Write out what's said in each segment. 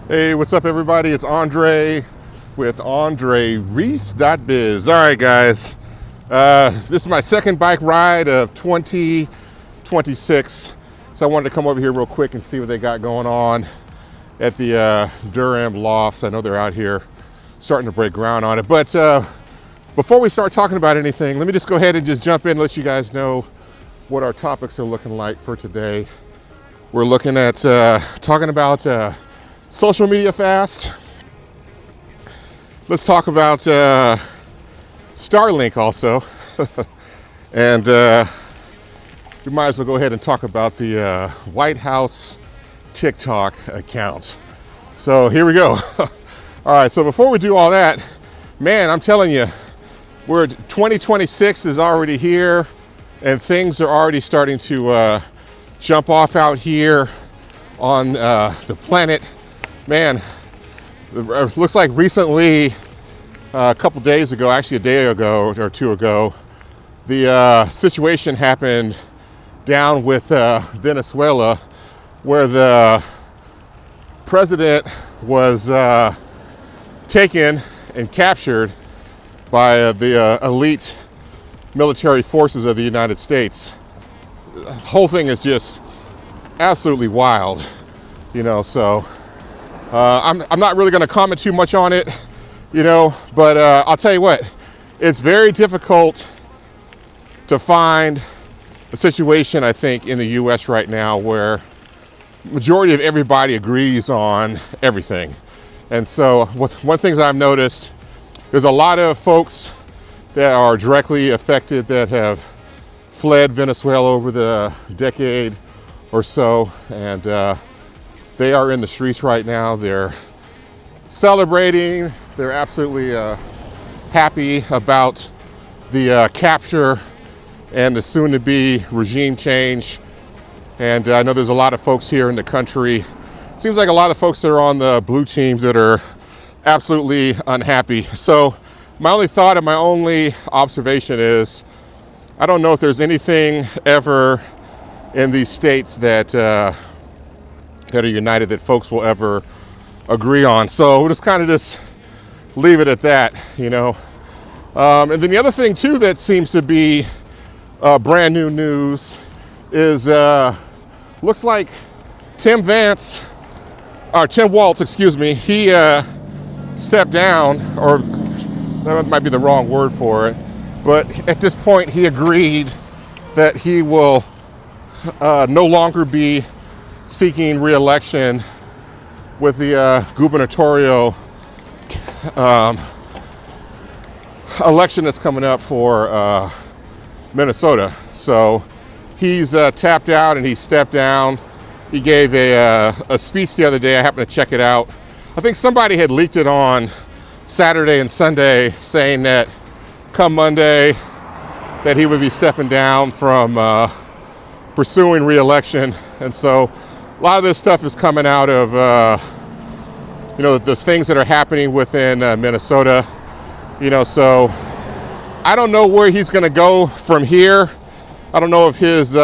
Hey, what's up everybody? It's Andre with AndreReese.Biz. All right guys, this is my second bike ride of 2026. So I wanted to come over here real quick and see what they got going on at the Durham lofts. I know they're out here starting to break ground on it. But before we start talking about anything, let me just go ahead and just jump in and let you guys know what our topics are looking like for today. We're looking at talking about social media fast. Let's talk about StarLink also. And we might as well go ahead and talk about the White House TikTok account. So here we go. All right, so before we do all that, man, I'm telling you, 2026 is already here and things are already starting to jump off out here on the planet. Man, it looks like recently, a couple days ago, actually a day ago or two ago, the situation happened down with Venezuela, where the president was taken and captured by the elite military forces of the United States. The whole thing is just absolutely wild, you know, so I'm not really going to comment too much on it, you know, but I'll tell you what, it's very difficult to find a situation, I think, in the US right now where majority of everybody agrees on everything. And so one thing I've noticed, there's a lot of folks that are directly affected that have fled Venezuela over the decade or so, and they are in the streets right now. They're celebrating. They're absolutely happy about the capture and the soon-to-be regime change. And I know there's a lot of folks here in the country. Seems like a lot of folks that are on the blue teams that are absolutely unhappy. So my only thought and my only observation is, I don't know if there's anything ever in these states that are united that folks will ever agree on. So we'll just kind of just leave it at that, you know. And then the other thing too that seems to be brand new news is looks like Tim Walz, excuse me, he stepped down, or that might be the wrong word for it, but at this point he agreed that he will no longer be seeking re-election with the gubernatorial election that's coming up for Minnesota. So he's tapped out and he stepped down. He gave a speech the other day. I happened to check it out. I think somebody had leaked it on Saturday and Sunday, saying that come Monday that he would be stepping down from pursuing re-election. And so a lot of this stuff is coming out of you know, the things that are happening within Minnesota, you know. So I don't know where he's going to go from here. I don't know if his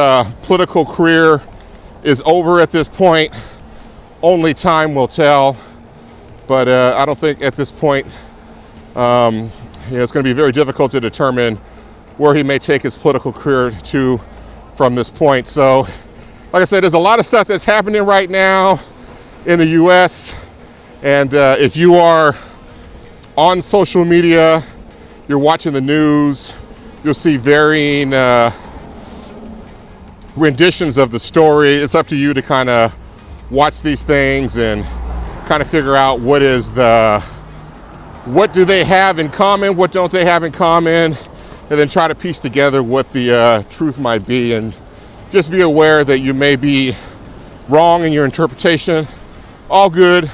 political career is over at this point. Only time will tell. But I don't think at this point, you know, it's going to be very difficult to determine where he may take his political career to from this point. So, like I said, there's a lot of stuff that's happening right now in the US. And if you are on social media, you're watching the news, you'll see varying renditions of the story. It's up to you to kind of watch these things and kind of figure out what do they have in common, what don't they have in common, and then try to piece together what the truth might be. And just be aware that you may be wrong in your interpretation. All good.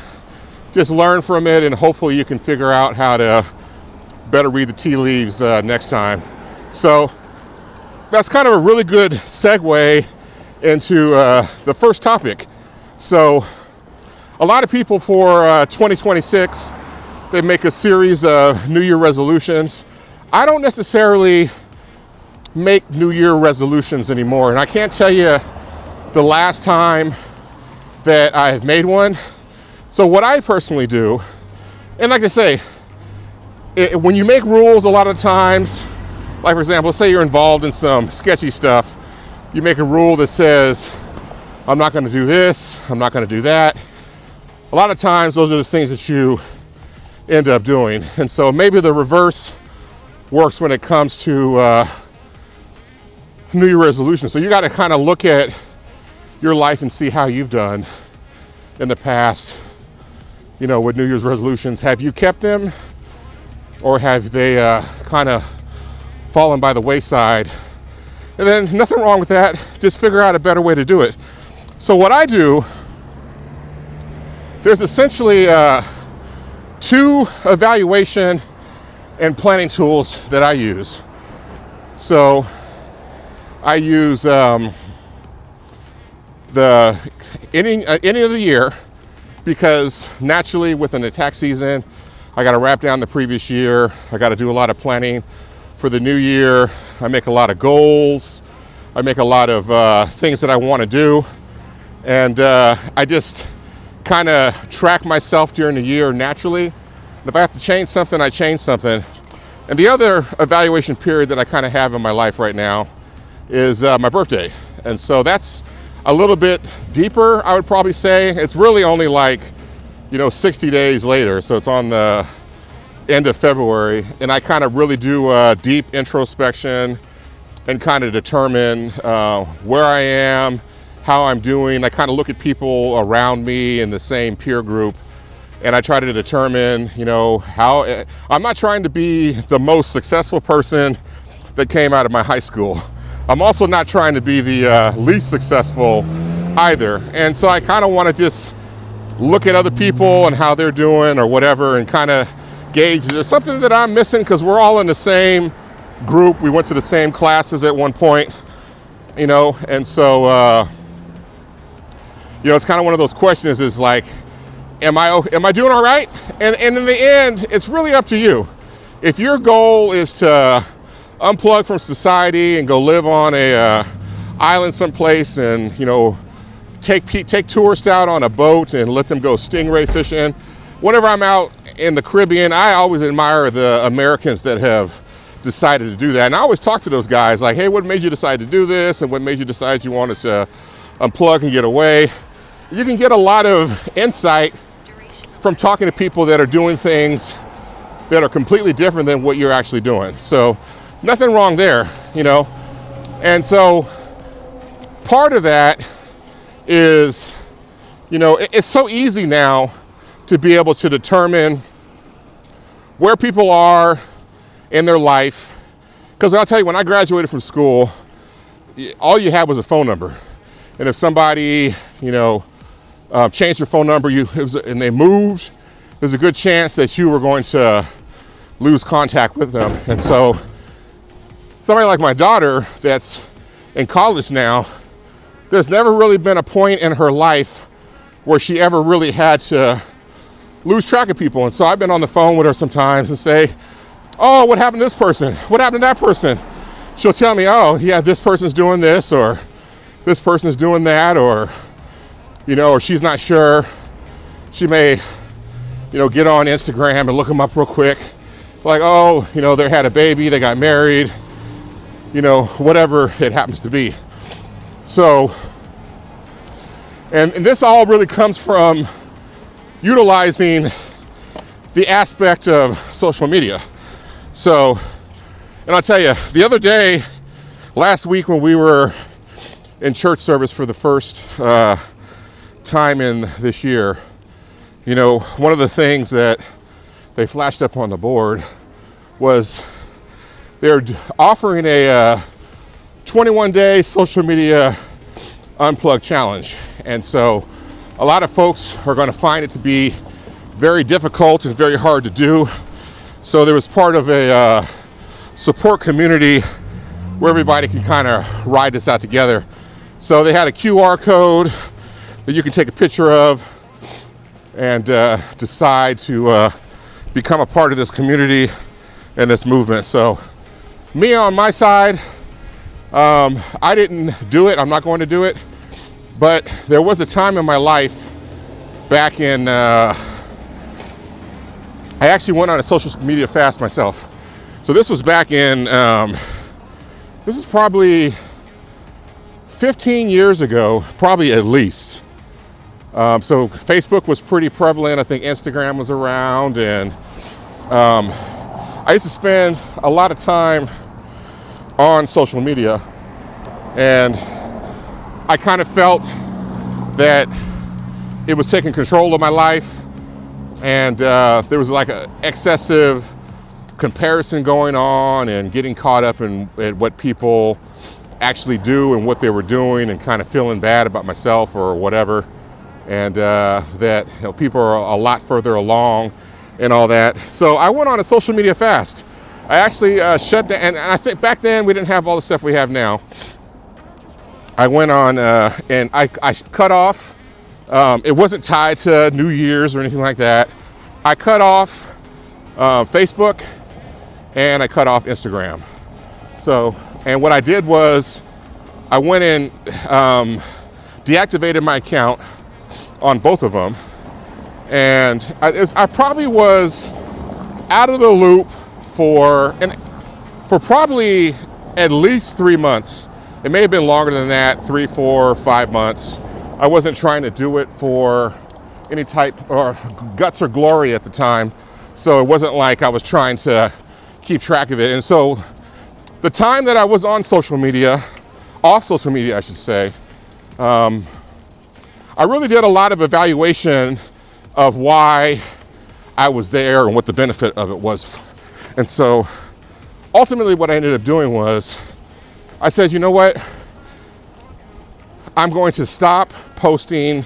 Just learn from it, and hopefully you can figure out how to better read the tea leaves next time. So that's kind of a really good segue into the first topic. So a lot of people for 2026, they make a series of New Year resolutions. I don't necessarily make New Year resolutions anymore, and I can't tell you the last time that I have made one. So what I personally do, and like I say, when you make rules a lot of times, like for example, let's say you're involved in some sketchy stuff, you make a rule that says, I'm not gonna do this, I'm not gonna do that. A lot of times those are the things that you end up doing. And so maybe the reverse works when it comes to New Year resolution. So you gotta kind of look at your life and see how you've done in the past, with New Year's resolutions. Have you kept them, or have they kind of fallen by the wayside? And then nothing wrong with that, just figure out a better way to do it. So what I do, there's essentially 2 evaluation and planning tools that I use. So I use the ending of the year, because naturally within the tax season, I got to wrap down the previous year. I got to do a lot of planning for the new year. I make a lot of goals. I make a lot of things that I want to do. And I just kind of track myself during the year naturally. And if I have to change something, I change something. And the other evaluation period that I kind of have in my life right now is my birthday. And so that's a little bit deeper, I would probably say. It's really only like, 60 days later. So it's on the end of February. And I kind of really do a deep introspection and kind of determine where I am, how I'm doing. I kind of look at people around me in the same peer group, and I try to determine, how. I'm not trying to be the most successful person that came out of my high school. I'm also not trying to be the least successful either. And so I kind of want to just look at other people and how they're doing or whatever, and kind of gauge, is there something that I'm missing? Because we're all in the same group. We went to the same classes at one point, and so, it's kind of one of those questions, is like, am I doing all right? And in the end, it's really up to you. If your goal is to unplug from society and go live on a island someplace, and take tourists out on a boat and let them go stingray fishing. Whenever I'm out in the Caribbean, I always admire the Americans that have decided to do that. And I always talk to those guys like, hey, what made you decide to do this? And what made you decide you wanted to unplug and get away? You can get a lot of insight from talking to people that are doing things that are completely different than what you're actually doing. So nothing wrong there, And so part of that is, it's so easy now to be able to determine where people are in their life. Because I'll tell you, when I graduated from school, all you had was a phone number. And if somebody, changed their phone number, and they moved, there's a good chance that you were going to lose contact with them. And so somebody like my daughter that's in college now, there's never really been a point in her life where she ever really had to lose track of people. And so I've been on the phone with her sometimes and say, oh, what happened to this person? What happened to that person? She'll tell me, oh, yeah, this person's doing this, or this person's doing that, or, or she's not sure. She may, get on Instagram and look them up real quick. Like, oh, they had a baby, they got married, whatever it happens to be. So, and this all really comes from utilizing the aspect of social media. So, and I'll tell you, the other day, last week when we were in church service for the first time in this year, one of the things that they flashed up on the board was they're offering a 21-day social media unplug challenge. And so a lot of folks are going to find it to be very difficult and very hard to do. So there was part of a support community where everybody can kind of ride this out together. So they had a QR code that you can take a picture of and decide to become a part of this community and this movement. So me on my side, I didn't do it. I'm not going to do it. But there was a time in my life back in, I actually went on a social media fast myself. So this was back in, this is probably 15 years ago, probably at least. So Facebook was pretty prevalent. I think Instagram was around, and I used to spend a lot of time on social media, and I kind of felt that it was taking control of my life, and there was like an excessive comparison going on and getting caught up in what people actually do and what they were doing, and kind of feeling bad about myself or whatever, and that people are a lot further along and all that. So I went on a social media fast. I actually shut down, and I think back then we didn't have all the stuff we have now. I went on and I cut off, it wasn't tied to New Year's or anything like that. I cut off Facebook, and I cut off Instagram. So, and what I did was I went and deactivated my account on both of them. And I probably was out of the loop for probably at least 3 months. It may have been longer than that, 3, 4, 5 months. I wasn't trying to do it for any type or guts or glory at the time. So it wasn't like I was trying to keep track of it. And so the time that I was on social media, off social media, I should say, I really did a lot of evaluation of why I was there and what the benefit of it was. And so ultimately what I ended up doing was I said, you know what? I'm going to stop posting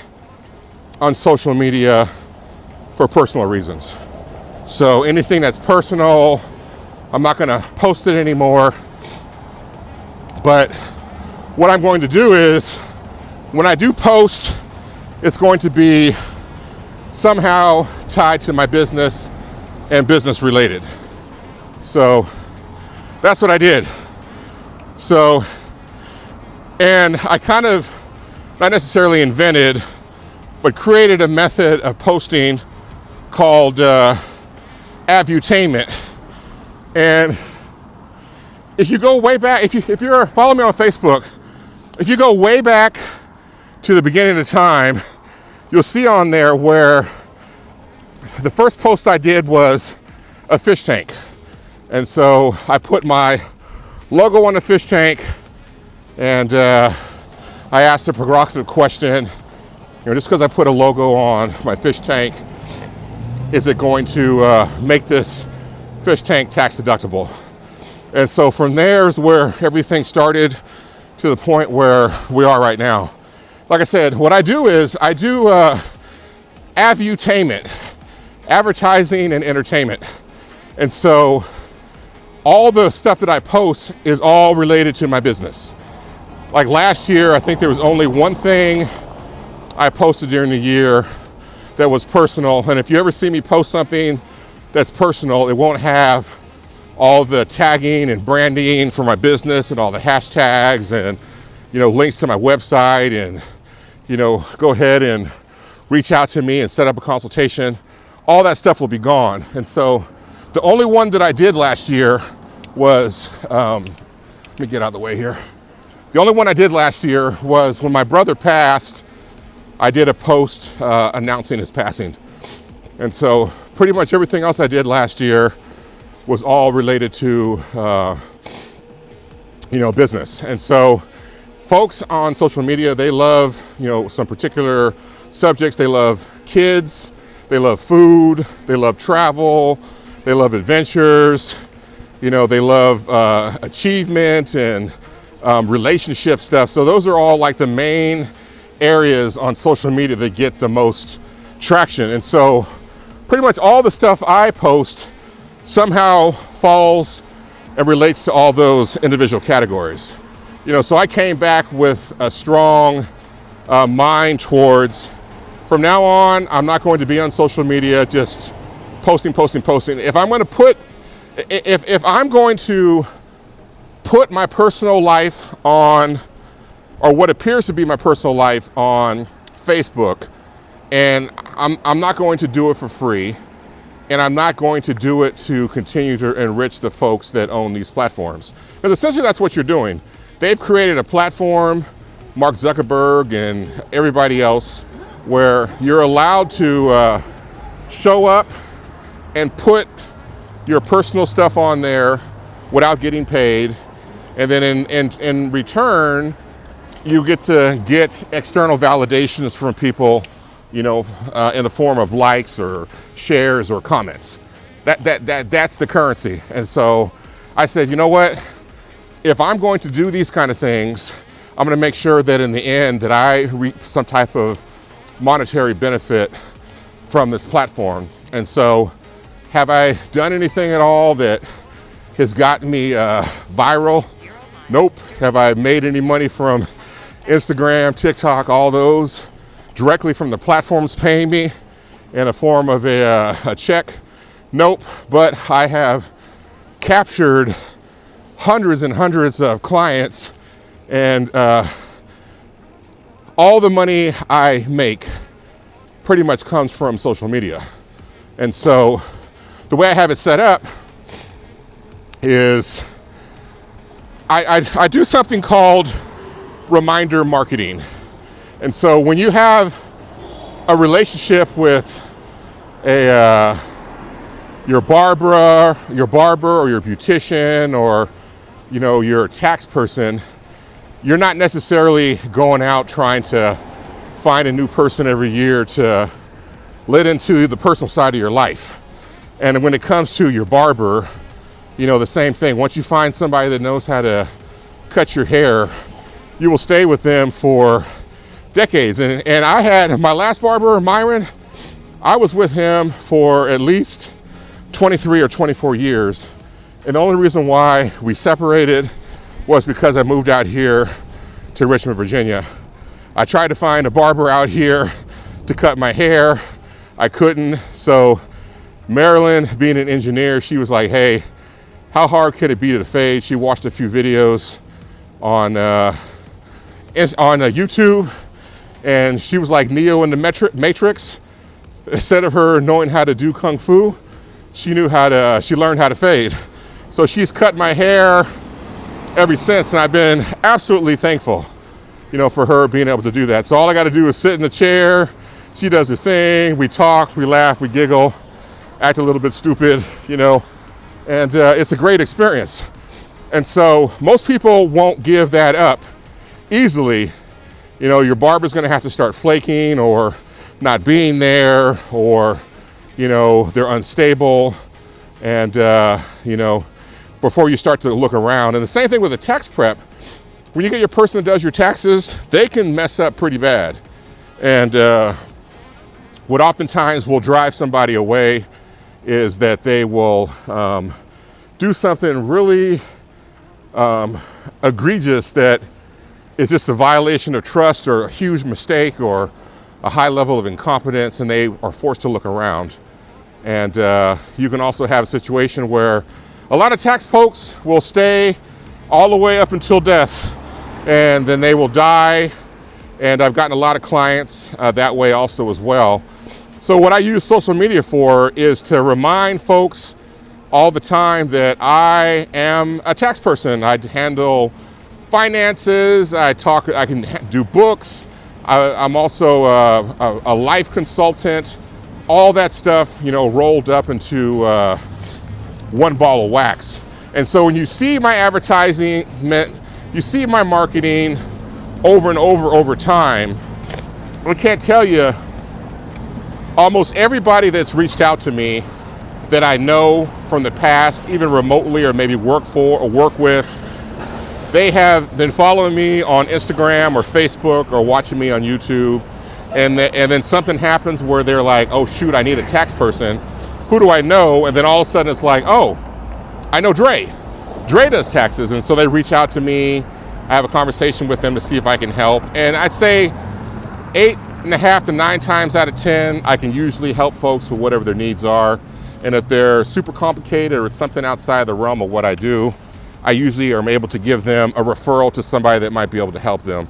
on social media for personal reasons. So anything that's personal, I'm not gonna post it anymore. But what I'm going to do is, when I do post, it's going to be somehow tied to my business and business related. So that's what I did. So, and I kind of, not necessarily invented, but created a method of posting called avutainment. And if you go way back, if you're following me on Facebook, if you go way back to the beginning of time, you'll see on there where the first post I did was a fish tank. And so I put my logo on the fish tank, and I asked a provocative question, just because I put a logo on my fish tank, is it going to make this fish tank tax deductible? And so from there is where everything started to the point where we are right now. Like I said, what I do is I do avutainment, advertising and entertainment. And so all the stuff that I post is all related to my business. Like last year, I think there was only one thing I posted during the year that was personal. And if you ever see me post something that's personal, it won't have all the tagging and branding for my business and all the hashtags and, links to my website, and, go ahead and reach out to me and set up a consultation. All that stuff will be gone. And so the only one that I did last year was, let me get out of the way here. The only one I did last year was when my brother passed. I did a post announcing his passing. And so pretty much everything else I did last year was all related to, business. And so folks on social media, they love, some particular subjects. They love kids, they love food, they love travel, they love adventures, they love achievement and relationship stuff. So those are all like the main areas on social media that get the most traction. And so pretty much all the stuff I post somehow falls and relates to all those individual categories. So I came back with a strong mind towards, from now on, I'm not going to be on social media just posting. If I'm going to put my personal life on, or what appears to be my personal life on Facebook, and I'm not going to do it for free, and I'm not going to do it to continue to enrich the folks that own these platforms. Because essentially that's what you're doing. They've created a platform, Mark Zuckerberg and everybody else, where you're allowed to show up and put your personal stuff on there without getting paid. And then in return, you get to get external validations from people, you know, in the form of likes or shares or comments. That's the currency. And so I said, you know what? If I'm going to do these kind of things, I'm going to make sure that in the end that I reap some type of monetary benefit from this platform. And so have I done anything at all that has gotten me viral? Nope. Have I made any money from Instagram, TikTok, all those directly from the platforms paying me in a form of a check? Nope. But I have captured hundreds and hundreds of clients, and all the money I make pretty much comes from social media. And so the way I have it set up is I do something called reminder marketing. And so when you have a relationship with your barber or your beautician, or you know, your tax person, you're not necessarily going out trying to find a new person every year to let into the personal side of your life. And when it comes to your barber, you know, the same thing. Once you find somebody that knows how to cut your hair, you will stay with them for decades. And I had my last barber, Myron, I was with him for at least 23 or 24 years. And the only reason why we separated was because I moved out here to Richmond, Virginia. I tried to find a barber out here to cut my hair. I couldn't. So Marilyn, being an engineer, she was like, hey, how hard could it be to fade? She watched a few videos on YouTube, and she was like Neo in the Matrix. Instead of her knowing how to do Kung Fu, she learned how to fade. So she's cut my hair ever since, and I've been absolutely thankful, you know, for her being able to do that. So all I got to do is sit in the chair. She does her thing. We talk, we laugh, we giggle, act a little bit stupid, you know, and it's a great experience. And so most people won't give that up easily. You know, your barber's going to have to start flaking or not being there, or, you know, they're unstable, and, you know, before you start to look around. And the same thing with a tax prep. When you get your person that does your taxes, they can mess up pretty bad. And what oftentimes will drive somebody away is that they will do something really egregious that is just a violation of trust, or a huge mistake, or a high level of incompetence, and they are forced to look around. And you can also have a situation where a lot of tax folks will stay all the way up until death, and then they will die. And I've gotten a lot of clients that way also as well. So what I use social media for is to remind folks all the time that I am a tax person. I handle finances, I can do books, I'm also a life consultant, all that stuff, you know, rolled up into one ball of wax. And so when you see my advertising, you see my marketing over and over time, I can't tell you, almost everybody that's reached out to me that I know from the past, even remotely, or maybe work for or work with, they have been following me on Instagram or Facebook or watching me on YouTube. And then something happens where they're like, oh shoot, I need a tax person. Who do I know? And then all of a sudden it's like, oh, I know Dre. Dre does taxes. And so they reach out to me. I have a conversation with them to see if I can help. And I'd say 8.5 to 9 times out of 10, I can usually help folks with whatever their needs are. And if they're super complicated or it's something outside the realm of what I do, I usually am able to give them a referral to somebody that might be able to help them,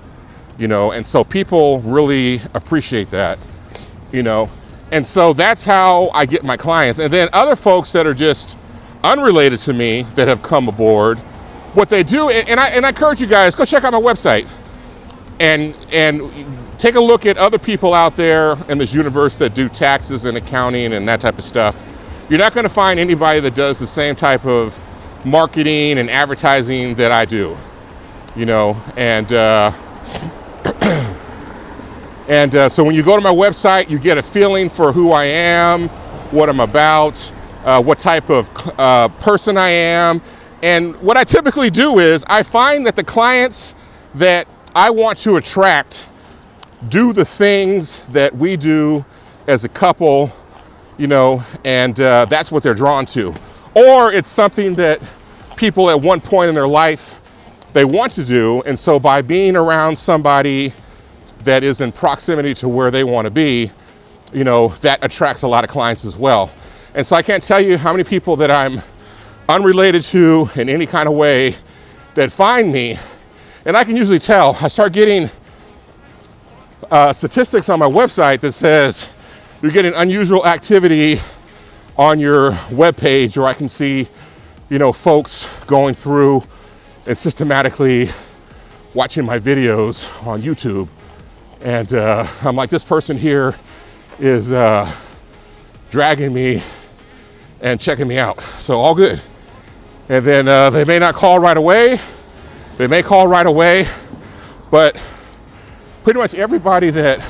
you know. And so people really appreciate that, you know. And so that's how I get my clients. And then other folks that are just unrelated to me that have come aboard, what they do, and I encourage you guys, go check out my website and take a look at other people out there in this universe that do taxes and accounting and that type of stuff. You're not going to find anybody that does the same type of marketing and advertising that I do, you know, and so when you go to my website, you get a feeling for who I am, what I'm about, what type of person I am. And what I typically do is I find that the clients that I want to attract do the things that we do as a couple, you know, and that's what they're drawn to. Or it's something that people at one point in their life, they want to do. And so by being around somebody that is in proximity to where they want to be, you know, that attracts a lot of clients as well. And so I can't tell you how many people that I'm unrelated to in any kind of way that find me. And I can usually tell. I start getting statistics on my website that says you're getting unusual activity on your webpage, or I can see, you know, folks going through and systematically watching my videos on YouTube. And I'm like, this person here is dragging me and checking me out. So all good. And then they may not call right away. They may call right away, but pretty much everybody that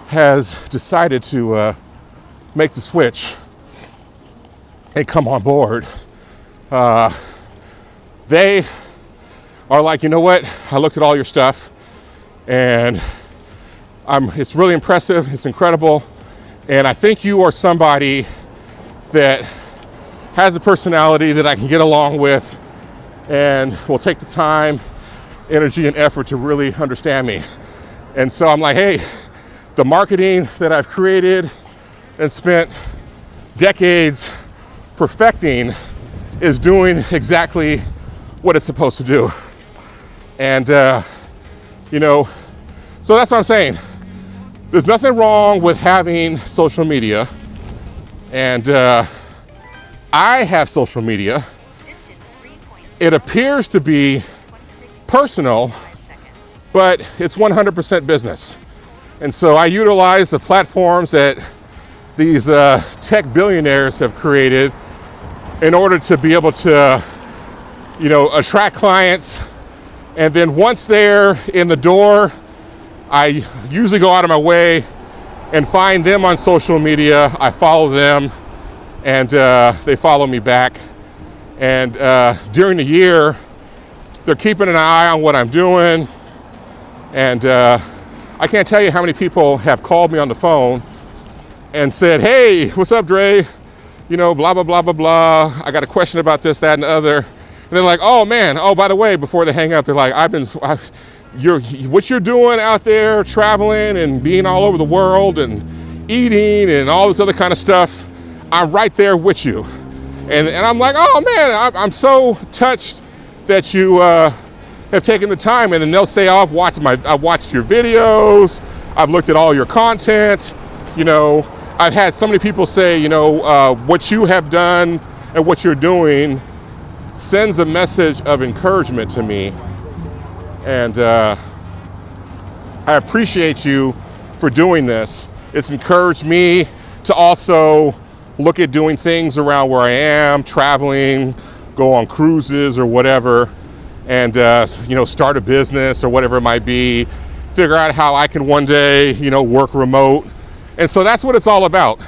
has decided to make the switch and come on board, they are like, you know what? I looked at all your stuff and it's really impressive. It's incredible. And I think you are somebody that has a personality that I can get along with and will take the time, energy, and effort to really understand me. And so I'm like, hey, the marketing that I've created and spent decades perfecting is doing exactly what it's supposed to do. And, you know, so that's what I'm saying. There's nothing wrong with having social media. And I have social media. It appears to be personal, but it's 100% business. And so I utilize the platforms that these tech billionaires have created in order to be able to, you know, attract clients. And then once they're in the door, I usually go out of my way and find them on social media. I follow them and they follow me back. And during the year, they're keeping an eye on what I'm doing. And I can't tell you how many people have called me on the phone and said, hey, what's up, Dre? You know, blah, blah, blah, blah, blah. I got a question about this, that, and the other. And they're like, oh man, oh, by the way, before they hang up, they're like, what you're doing out there, traveling and being all over the world and eating and all this other kind of stuff, I'm right there with you. And I'm like, oh man, I'm so touched that you have taken the time. And then they'll say, oh, I've watched your videos, I've looked at all your content. You know, I've had so many people say, you know, what you have done and what you're doing sends a message of encouragement to me. And I appreciate you for doing this. It's encouraged me to also look at doing things around where I am, traveling, go on cruises or whatever, and you know, start a business or whatever it might be, figure out how I can one day, you know, work remote. And so that's what it's all about.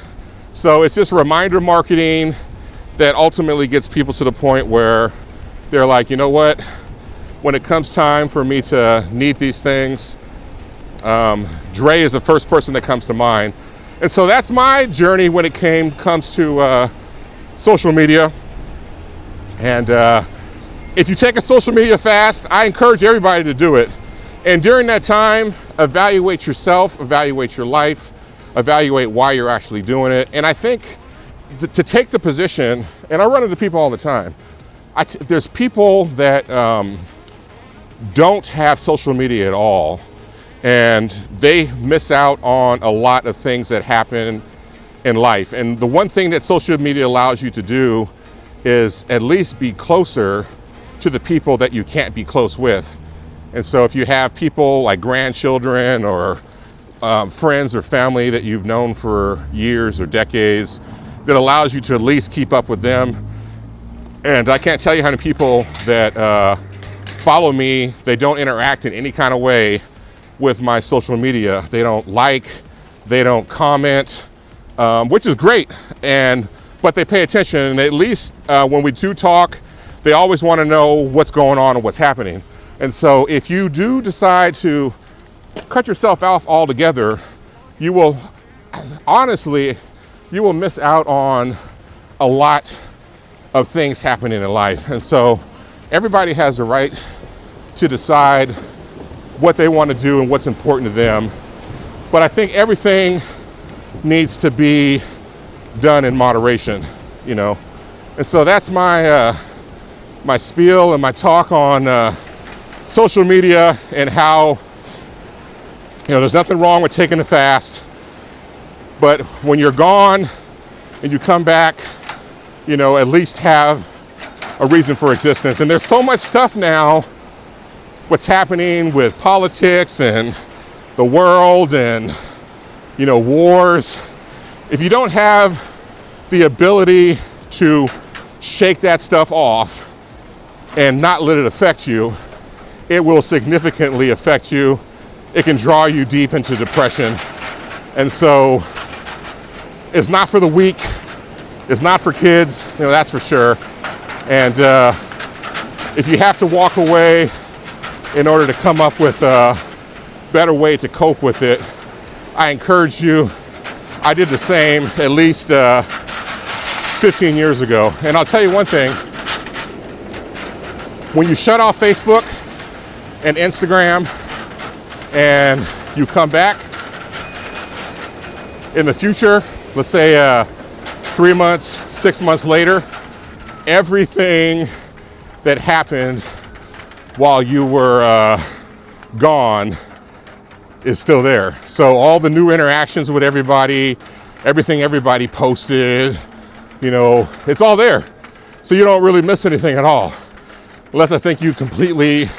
So it's just reminder marketing that ultimately gets people to the point where they're like, you know what? When it comes time for me to need these things, Dre is the first person that comes to mind. And so that's my journey when it comes to social media. And if you take a social media fast, I encourage everybody to do it. And during that time, evaluate yourself, evaluate your life, evaluate why you're actually doing it. And I think to take the position, and I run into people all the time, there's people that don't have social media at all, and they miss out on a lot of things that happen in life. And the one thing that social media allows you to do is at least be closer to the people that you can't be close with. And so if you have people like grandchildren or friends or family that you've known for years or decades, that allows you to at least keep up with them. And I can't tell you how many people that follow me, they don't interact in any kind of way with my social media. They don't like, they don't comment, which is great. But they pay attention, and at least when we do talk, they always want to know what's going on and what's happening. And so if you do decide to cut yourself off altogether, you will, honestly, you will miss out on a lot of things happening in life. And so everybody has the right to decide what they want to do and what's important to them. But I think everything needs to be done in moderation, you know. And so that's my my spiel and my talk on social media, and how, you know, there's nothing wrong with taking a fast, but when you're gone and you come back, you know, at least have a reason for existence. And there's so much stuff now, what's happening with politics and the world and, you know, wars. If you don't have the ability to shake that stuff off and not let it affect you, it will significantly affect you. It can draw you deep into depression. And so it's not for the weak. It's not for kids, you know, that's for sure. And if you have to walk away in order to come up with a better way to cope with it, I encourage you. I did the same at least 15 years ago. And I'll tell you one thing, when you shut off Facebook and Instagram and you come back in the future, let's say 3 months, 6 months later, everything that happened while you were gone is still there. So all the new interactions with everybody, everything everybody posted, you know, it's all there. So you don't really miss anything at all, unless I think you completely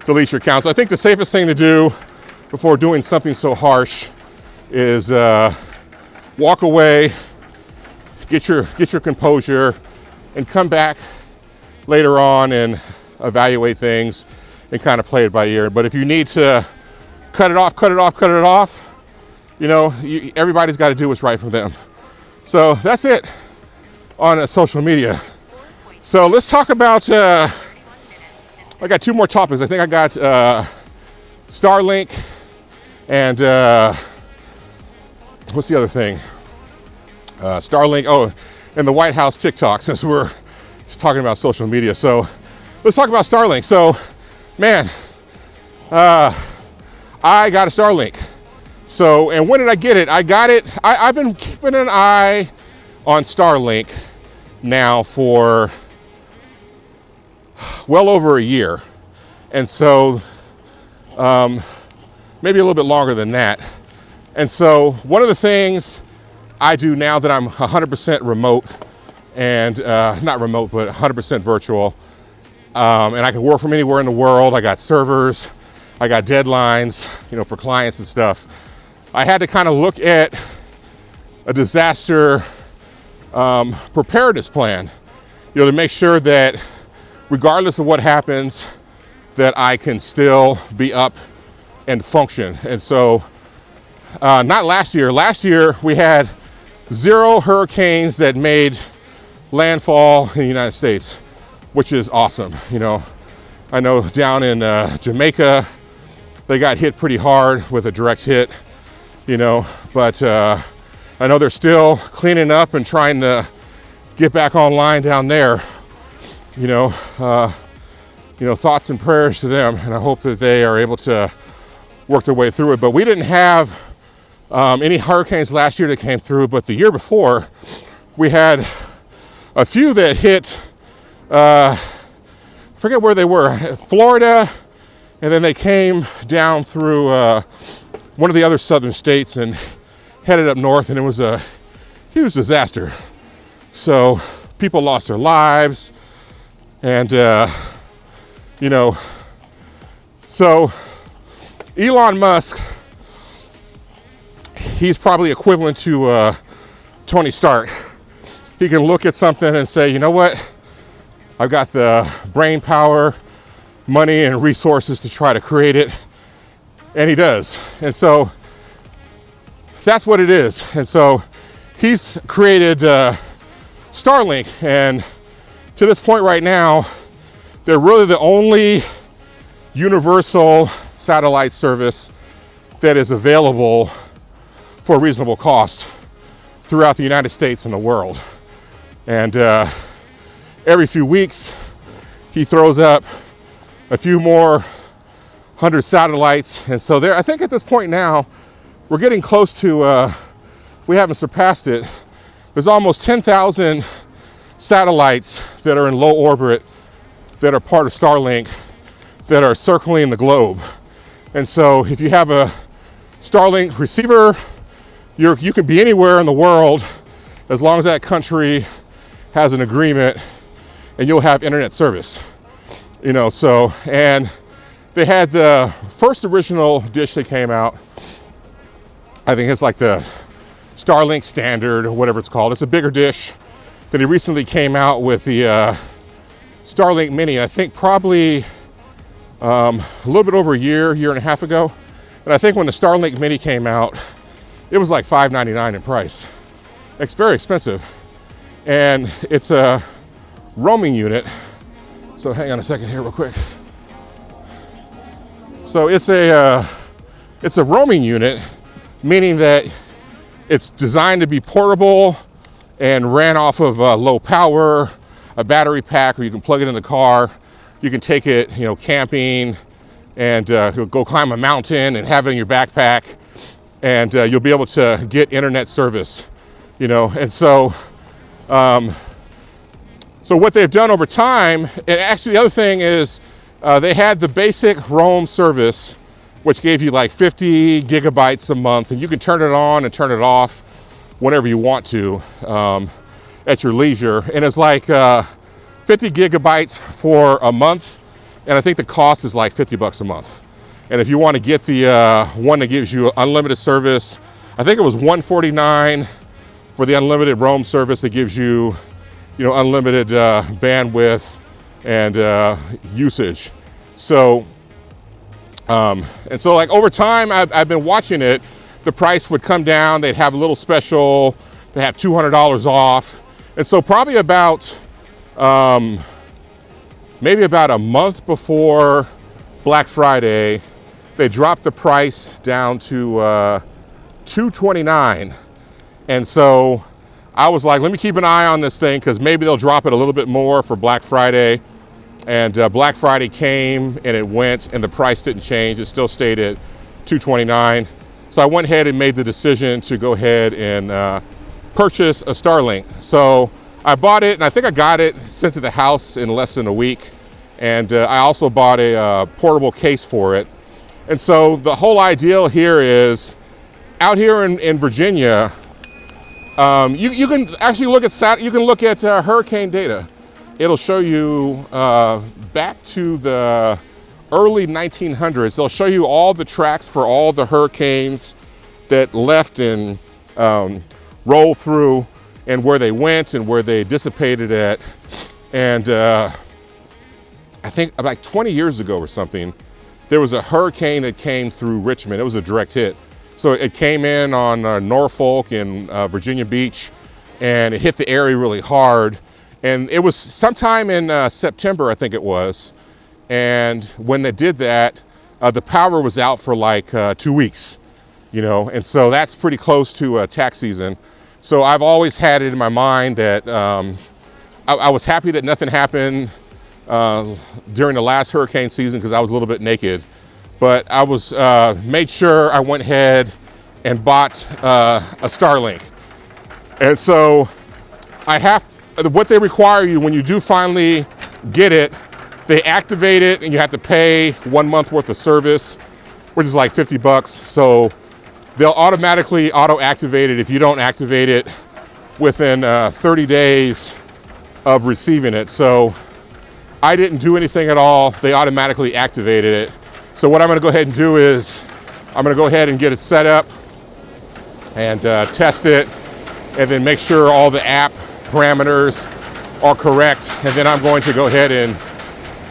delete your account. So I think the safest thing to do before doing something so harsh is walk away, get your composure, and come back later on and evaluate things and kind of play it by ear. But if you need to cut it off, you know, everybody's got to do what's right for them. So that's it on social media. So let's talk about, I got 2 more topics. I think I got StarLink and what's the other thing? StarLink, oh, and the White House TikTok, since we're just talking about social media. So let's talk about StarLink. So, man, I got a StarLink. So, and when did I get it? I got it, I've been keeping an eye on StarLink now for well over a year. And so, maybe a little bit longer than that. And so one of the things I do now that I'm 100% remote and not remote, but 100% virtual, and I can work from anywhere in the world. I got servers, I got deadlines, you know, for clients and stuff. I had to kind of look at a disaster preparedness plan, you know, to make sure that regardless of what happens, that I can still be up and function. And so, not last year. Last year we had 0 hurricanes that made landfall in the United States, which is awesome. You know, I know down in Jamaica, they got hit pretty hard with a direct hit, you know, but I know they're still cleaning up and trying to get back online down there. You know, thoughts and prayers to them, and I hope that they are able to work their way through it. But we didn't have any hurricanes last year that came through, but the year before, we had a few that hit, I forget where they were, Florida, and then they came down through one of the other southern states and headed up north, and it was a huge disaster. So people lost their lives, and you know, so Elon Musk, he's probably equivalent to Tony Stark. He can look at something and say, you know what, I've got the brain power, money, and resources to try to create it, and he does. And so that's what it is. And so he's created StarLink, and to this point right now, they're really the only universal satellite service that is available for a reasonable cost throughout the United States and the world. And every few weeks, he throws up a few more 100 satellites. And so I think at this point now, we're getting close to, if we haven't surpassed it, there's almost 10,000 satellites that are in low orbit that are part of StarLink that are circling the globe. And so if you have a StarLink receiver, you can be anywhere in the world as long as that country has an agreement, and you'll have internet service. You know, so, and they had the first original dish that came out, I think it's like the StarLink Standard or whatever it's called. It's a bigger dish. Then he recently came out with the StarLink Mini, I think probably a little bit over a year and a half ago. And I think when the StarLink Mini came out, it was like $5.99 in price. It's very expensive. And it's a roaming unit. So hang on a second here real quick. So it's a roaming unit, meaning that it's designed to be portable and ran off of low power, a battery pack, or you can plug it in the car. You can take it, you know, camping, and go climb a mountain and have it in your backpack, and you'll be able to get internet service, you know. And so, so what they've done over time, and actually the other thing is, they had the basic roam service, which gave you like 50 gigabytes a month, and you can turn it on and turn it off whenever you want to at your leisure. And it's like 50 gigabytes for a month, and I think the cost is like $50 a month. And if you want to get the one that gives you unlimited service, I think it was $149 for the unlimited roam service that gives you, you know, unlimited bandwidth and usage. So, and so like over time, I've been watching it. The price would come down. They'd have a little special. They have $200 off. And so probably about, maybe about a month before Black Friday, they dropped the price down to $229. And so I was like, let me keep an eye on this thing, because maybe they'll drop it a little bit more for Black Friday. And Black Friday came and it went, and the price didn't change. It still stayed at $229. So I went ahead and made the decision to go ahead and purchase a StarLink. So I bought it, and I think I got it sent to the house in less than a week. And I also bought a portable case for it. And so the whole idea here is, out here in Virginia, you can actually look at hurricane data. It'll show you back to the early 1900s. They'll show you all the tracks for all the hurricanes that left and rolled through, and where they went and where they dissipated at. And I think about 20 years ago or something, there was a hurricane that came through Richmond. It was a direct hit. So it came in on Norfolk and Virginia Beach, and it hit the area really hard. And it was sometime in September, I think it was. And when they did that, the power was out for like 2 weeks, you know, and so that's pretty close to tax season. So I've always had it in my mind that I was happy that nothing happened during the last hurricane season, because I was a little bit naked. But I was made sure I went ahead and bought a StarLink. And so what they require you when you do finally get it, they activate it, and you have to pay 1 month worth of service, which is like $50. So they'll automatically auto-activate it if you don't activate it within 30 days of receiving it. So I didn't do anything at all. They automatically activated it. So what I'm gonna go ahead and do is I'm gonna go ahead and get it set up and test it, and then make sure all the app parameters are correct. And then I'm going to go ahead and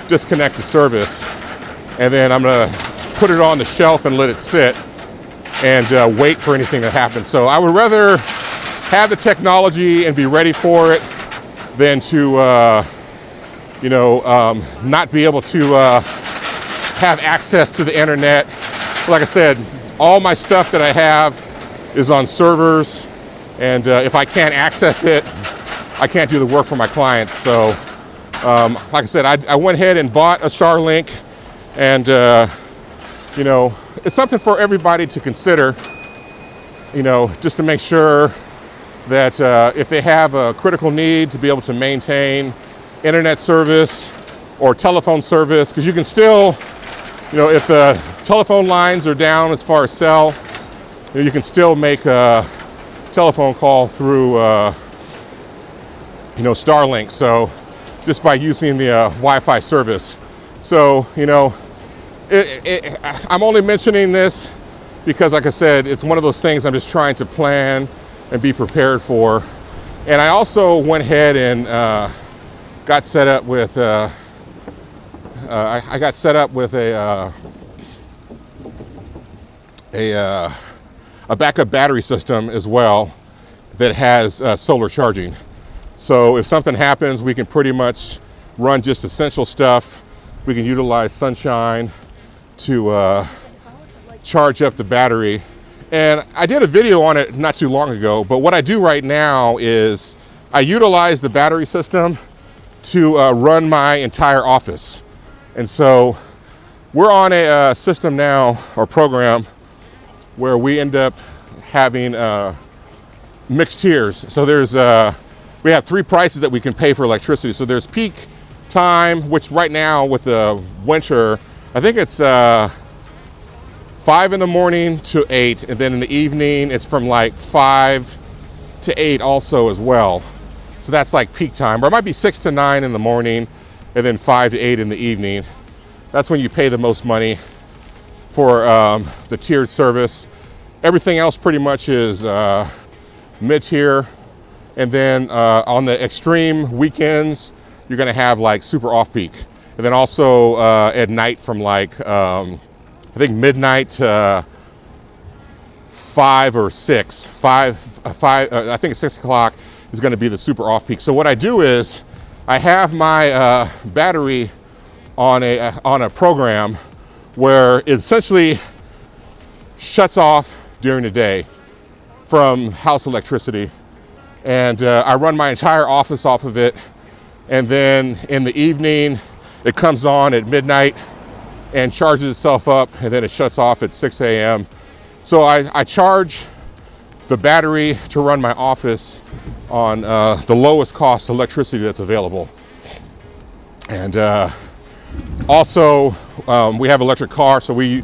disconnect the service. And then I'm gonna put it on the shelf and let it sit and wait for anything to happen. So I would rather have the technology and be ready for it than to not be able to have access to the internet. Like I said, all my stuff that I have is on servers, and if I can't access it, I can't do the work for my clients. So like I said, I went ahead and bought a StarLink, and it's something for everybody to consider, just to make sure that if they have a critical need to be able to maintain internet service or telephone service, because you can still, if the telephone lines are down as far as cell, you can still make a telephone call through StarLink, so just by using the Wi-Fi service. So I'm only mentioning this because, like I said, it's one of those things I'm just trying to plan and be prepared for. And I also went ahead and got set up with a backup battery system as well that has solar charging. So if something happens, we can pretty much run just essential stuff. We can utilize sunshine to charge up the battery. And I did a video on it not too long ago, but what I do right now is I utilize the battery system to run my entire office. And so we're on a system now, or program, where we end up having mixed tiers. So we have 3 prices that we can pay for electricity. So there's peak time, which right now with the winter, I think it's 5 in the morning to 8, and then in the evening it's from like 5 to 8 also as well. So that's like peak time, or it might be 6 to 9 in the morning and then 5 to 8 in the evening. That's when you pay the most money for the tiered service. Everything else pretty much is mid-tier. And then on the extreme weekends, you're gonna have like super off-peak. And then also at night from like, I think midnight to 5 or 6. I think it's 6 o'clock is gonna be the super off-peak. So what I do is, I have my battery on a program where it essentially shuts off during the day from house electricity. And I run my entire office off of it. And then in the evening, it comes on at midnight and charges itself up, and then it shuts off at 6 a.m. So I charge the battery to run my office on the lowest cost electricity that's available. And also, we have electric car, so we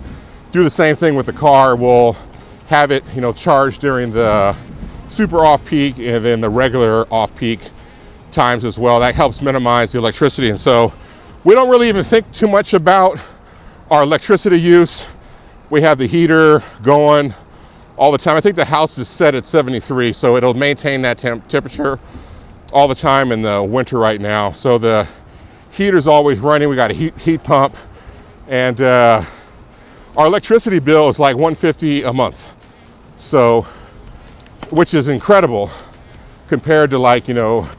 do the same thing with the car. We'll have it, charged during the super off-peak and then the regular off-peak times as well. That helps minimize the electricity. And so we don't really even think too much about our electricity use. We have the heater going all the time. I think the house is set at 73, so it'll maintain that temperature all the time in the winter right now. So the heater's always running. We got a heat pump, and our electricity bill is like $150 a month. So, which is incredible compared to like,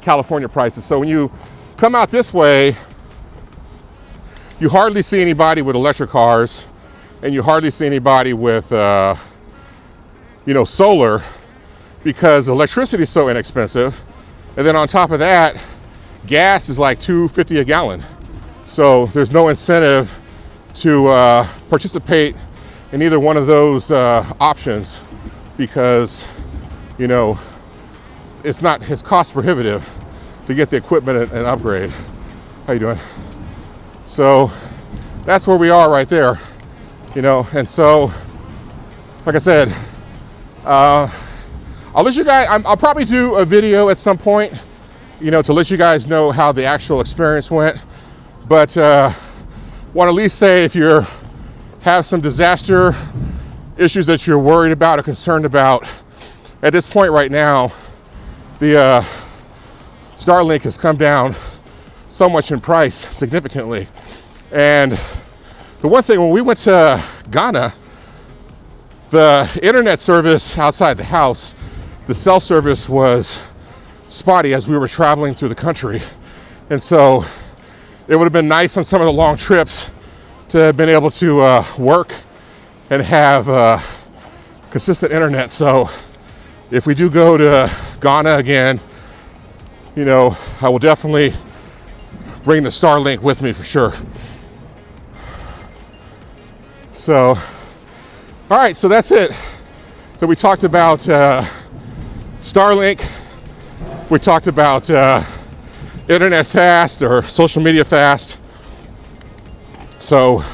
California prices. So when you come out this way, you hardly see anybody with electric cars, and you hardly see anybody with, solar, because electricity is so inexpensive. And then on top of that, gas is like $2.50 a gallon. So there's no incentive to participate in either one of those options, because, it's cost prohibitive to get the equipment and upgrade. How you doing? So that's where we are right there, and so, like I said, I I'll let you guys, I'll probably do a video at some point, you know, to let you guys know how the actual experience went. But want to at least say, if you have some disaster issues that you're worried about or concerned about, at this point right now, the StarLink has come down so much in price significantly. And the one thing, when we went to Ghana, the internet service outside the house, the cell service was spotty as we were traveling through the country. And so it would have been nice on some of the long trips to have been able to work and have consistent internet. So if we do go to Ghana again, you know, I will definitely bring the StarLink with me for sure. So, all right, so that's it. So we talked about StarLink. We talked about internet fast or social media fast. So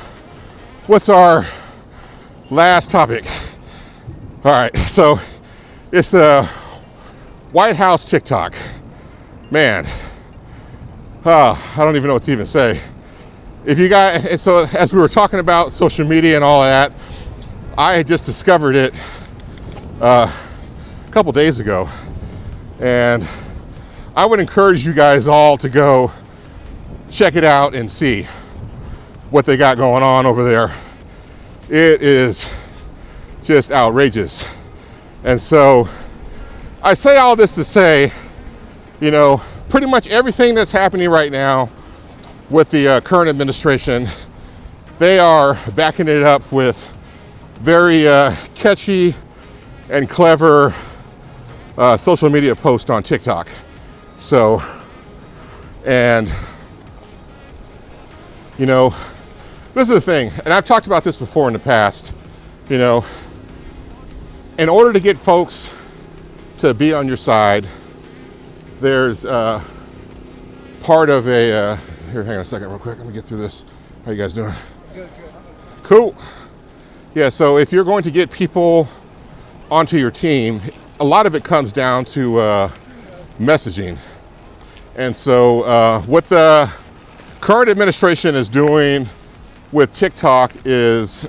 what's our last topic? All right, so it's the White House TikTok. Man, I don't even know what to even say. If you guys, and so as we were talking about social media and all that, I had just discovered it a couple days ago, and I would encourage you guys all to go check it out and see what they got going on over there. It is just outrageous. And so I say all this to say, you know, pretty much everything that's happening right now with the current administration, they are backing it up with very catchy and clever social media posts on TikTok. So, and you know, this is the thing, and I've talked about this before in the past, you know, in order to get folks to be on your side, there's part of a, here, hang on a second real quick, let me get through this. How you guys doing? Good. Cool. Yeah, so if you're going to get people onto your team, a lot of it comes down to messaging. And so what the current administration is doing with TikTok is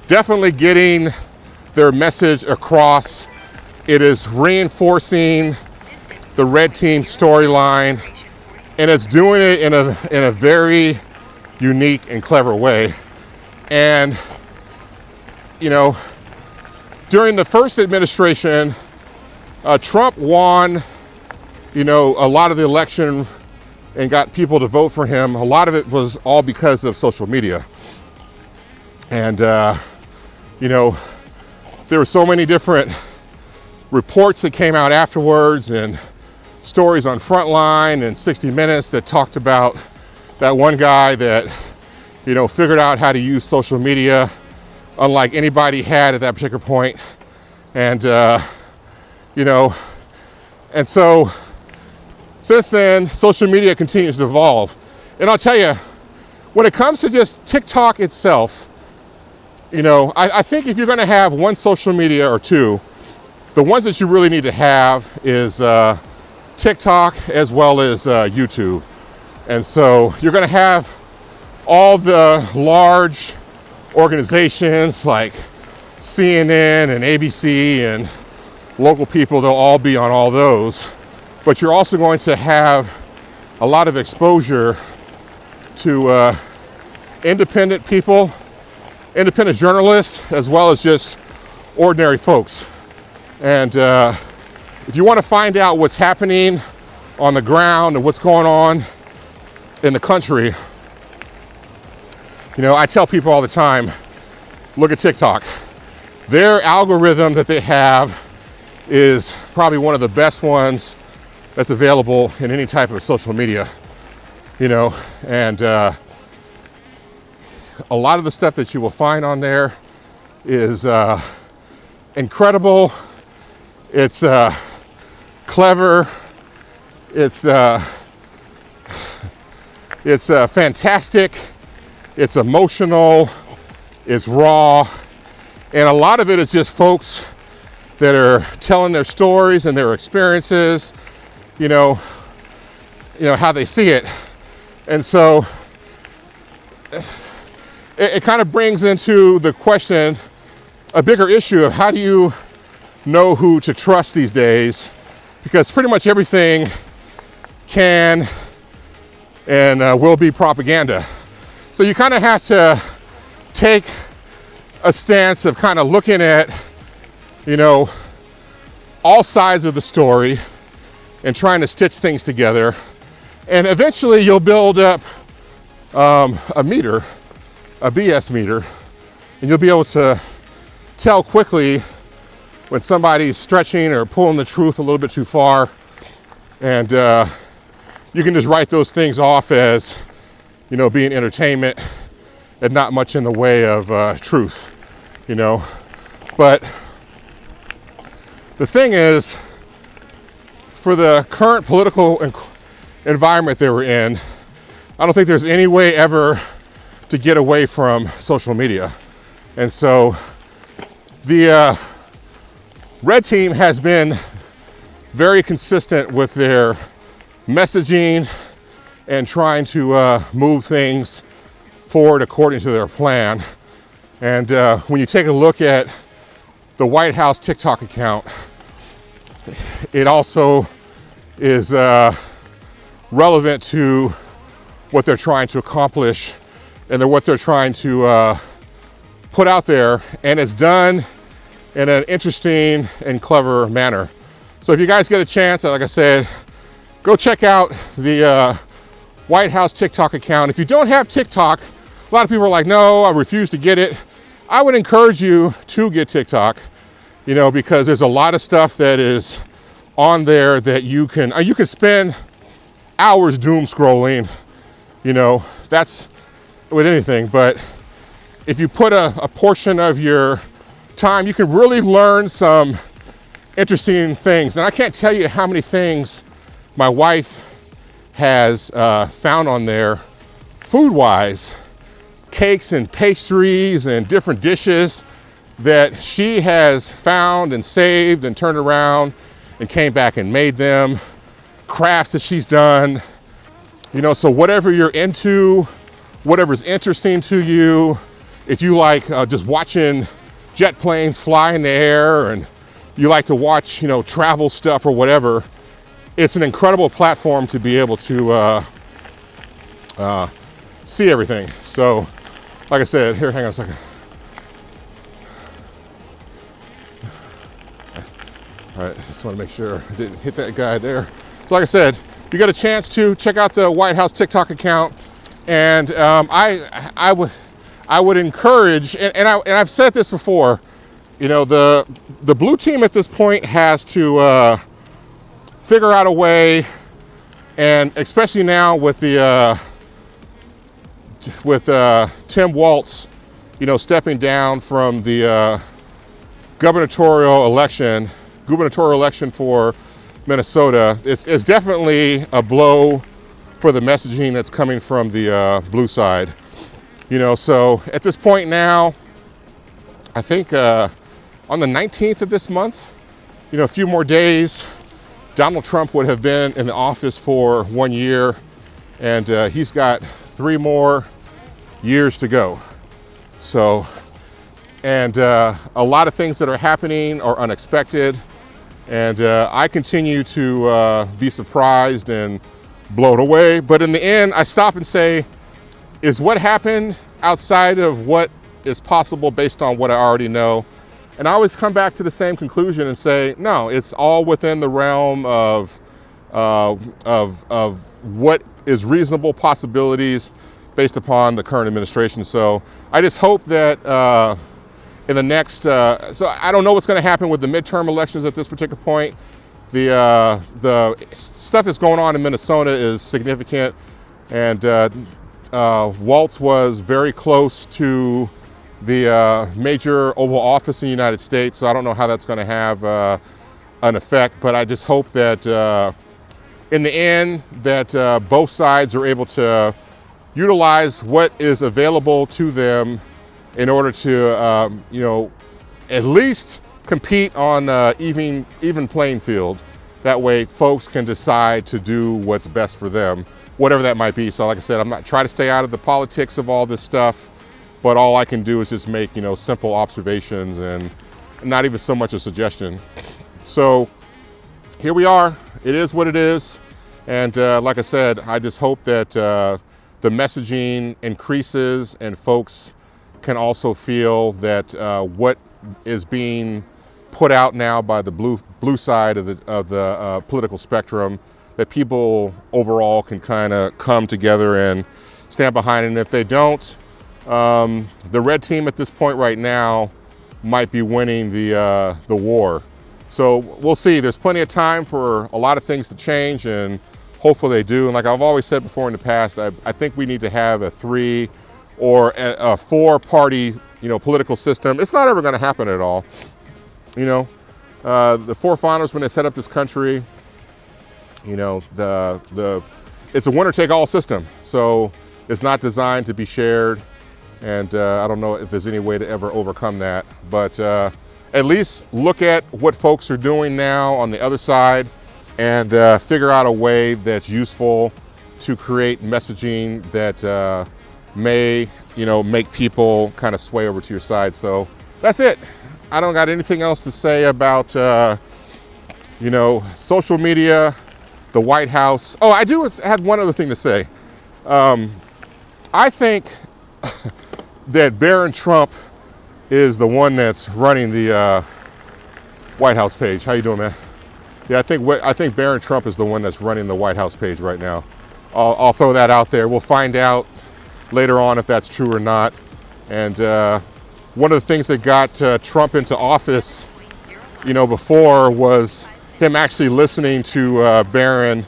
definitely getting their message across. It is reinforcing the red team storyline, and it's doing it in a very unique and clever way. And you know, during the first administration, Trump won, you know, a lot of the election and got people to vote for him. A lot of it was all because of social media. And you know, there were so many different reports that came out afterwards and stories on Frontline and 60 Minutes that talked about that one guy that, you know, figured out how to use social media unlike anybody had at that particular point. And you know, and so since then, social media continues to evolve. And I'll tell you, when it comes to just TikTok itself, you know, I think if you're gonna have one social media or two, the ones that you really need to have is TikTok as well as YouTube. And so you're gonna have all the large organizations like CNN and ABC and local people, they'll all be on all those. But you're also going to have a lot of exposure to independent people, independent journalists, as well as just ordinary folks. And if you want to find out what's happening on the ground and what's going on in the country, you know, I tell people all the time, look at TikTok. Their algorithm that they have is probably one of the best ones that's available in any type of social media, you know, and a lot of the stuff that you will find on there is incredible. It's clever. It's fantastic. It's emotional. It's raw. And a lot of it is just folks that are telling their stories and their experiences, how they see it. And so it kind of brings into the question a bigger issue of how do you know who to trust these days, because pretty much everything can and will be propaganda. So you kind of have to take a stance of kind of looking at, all sides of the story and trying to stitch things together. And eventually you'll build up a meter, a BS meter, and you'll be able to tell quickly when somebody's stretching or pulling the truth a little bit too far. And you can just write those things off as, being entertainment and not much in the way of truth, But the thing is, for the current political environment that we're in, I don't think there's any way ever to get away from social media. And so the Red Team has been very consistent with their messaging and trying to move things forward according to their plan. And when you take a look at the White House TikTok account, it also is relevant to what they're trying to accomplish and what they're trying to put out there. And it's done in an interesting and clever manner. So if you guys get a chance, like I said, go check out the White House TikTok account. If you don't have TikTok, a lot of people are like, no, I refuse to get it. I would encourage you to get TikTok, because there's a lot of stuff that is on there that you can spend hours doom scrolling, that's with anything. But if you put a portion of your time, you can really learn some interesting things. And I can't tell you how many things my wife has found on there food-wise, cakes and pastries and different dishes that she has found and saved and turned around and came back and made them, crafts that she's done, so whatever you're into, whatever's interesting to you, if you like just watching jet planes fly in the air and you like to watch, travel stuff or whatever, it's an incredible platform to be able to see everything. So, like I said, here, hang on a second. All right, just want to make sure I didn't hit that guy there. So like I said, you got a chance to check out the White House TikTok account, and I would encourage, and I've said this before, the blue team at this point has to figure out a way, and especially now with the Tim Walz, stepping down from the gubernatorial election for Minnesota, it's definitely a blow for the messaging that's coming from the blue side. So at this point now, I think on the 19th of this month, a few more days, Donald Trump would have been in the office for 1 year, and he's got 3 more years to go. So, and a lot of things that are happening are unexpected, and I continue to be surprised and blown away. But in the end, I stop and say, is what happened outside of what is possible based on what I already know? And I always come back to the same conclusion and say, no, it's all within the realm of what is reasonable possibilities based upon the current administration. So I just hope that in the next, so I don't know what's going to happen with the midterm elections at this particular point. The stuff that's going on in Minnesota is significant, and Walz was very close to the major Oval Office in the United States, so I don't know how that's going to have an effect, but I just hope that in the end that both sides are able to utilize what is available to them in order to, at least compete on even playing field. That way folks can decide to do what's best for them, whatever that might be. So like I said, I'm not trying to stay out of the politics of all this stuff, but all I can do is just make, you know, simple observations and not even so much a suggestion. So here we are, it is what it is. And like I said, I just hope that the messaging increases and folks can also feel that what is being put out now by the blue side of the political spectrum, that people overall can kind of come together and stand behind it. And if they don't, the red team at this point right now might be winning the war. So we'll see. There's plenty of time for a lot of things to change, and hopefully they do. And like I've always said before in the past, I think we need to have a 3 or a 4-party, you know, political system. It's not ever going to happen at all. You know, the forefathers, when they set up this country, you know, it's a winner-take-all system. So it's not designed to be shared. And I don't know if there's any way to ever overcome that. But at least look at what folks are doing now on the other side and figure out a way that's useful to create messaging that may, you know, make people kind of sway over to your side. So that's it. I don't got anything else to say about, you know, social media, the White House. Oh, I do have one other thing to say. I think that Barron Trump is the one that's running the White House page. How you doing, man? Yeah, I think Barron Trump is the one that's running the White House page right now. I'll throw that out there. We'll find out later on if that's true or not. And one of the things that got Trump into office, you know, before was him actually listening to Barron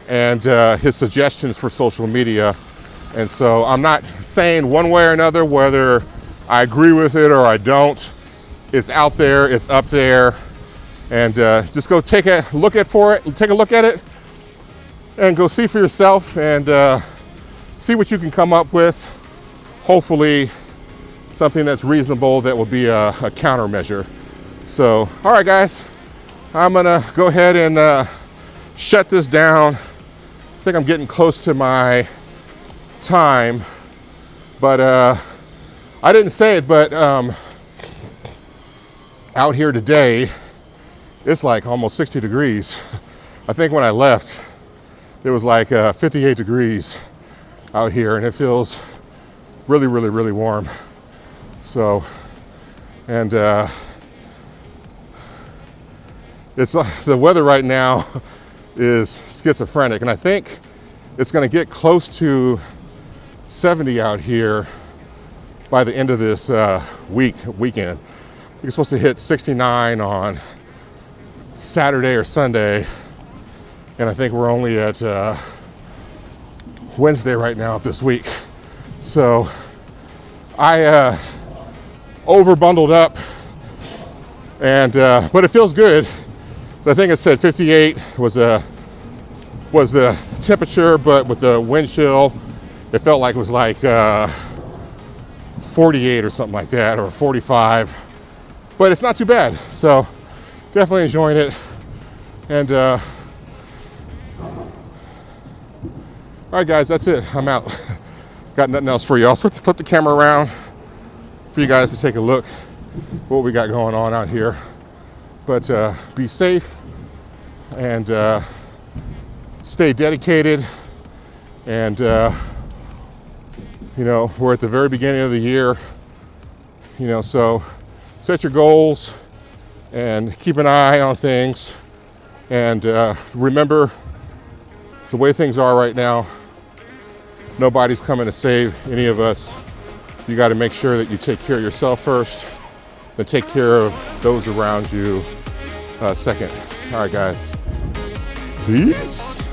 and his suggestions for social media. And so I'm not saying one way or another whether I agree with it or I don't. It's out there, it's up there, and just go take a look at it and go see for yourself and see what you can come up with. Hopefully something that's reasonable that will be a countermeasure. So, all right guys, I'm gonna go ahead and shut this down. I think I'm getting close to my time, but I didn't say it, but out here today it's like almost 60 degrees. I think when I left it was like 58 degrees out here, and it feels really, really, really warm. So, and it's the weather right now is schizophrenic, and I think it's going to get close to 70 out here by the end of this weekend. I think it's supposed to hit 69 on Saturday or Sunday, and I think we're only at Wednesday right now this week. So I over bundled up, and but it feels good. I think it said 58 was the temperature, but with the wind chill, it felt like it was like 48 or something like that, or 45. But it's not too bad. So definitely enjoying it. And all right, guys, that's it. I'm out. Got nothing else for you. I'll flip the camera around for you guys to take a look what we got going on out here. But be safe and stay dedicated. And you know, we're at the very beginning of the year, you know, so set your goals and keep an eye on things. And remember, the way things are right now, nobody's coming to save any of us. You got to make sure that you take care of yourself first, then take care of those around you second. All right, guys. Peace.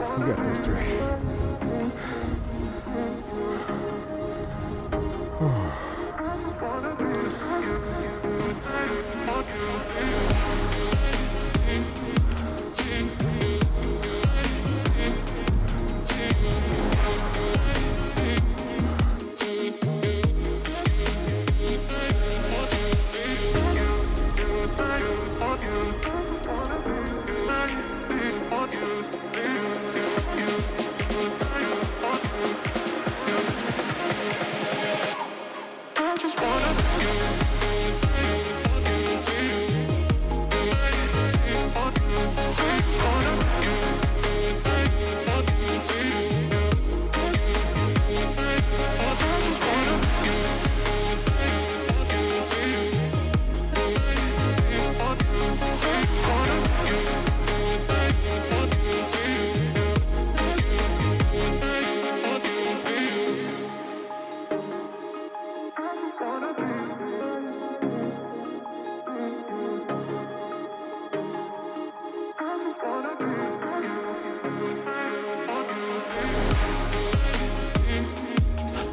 You got this, Dre.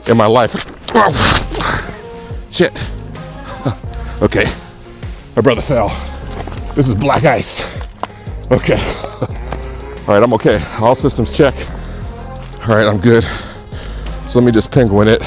In my life. Shit. Okay. My brother fell. This is black ice. Okay. All right, I'm okay. All systems check. All right, I'm good. So let me just penguin it.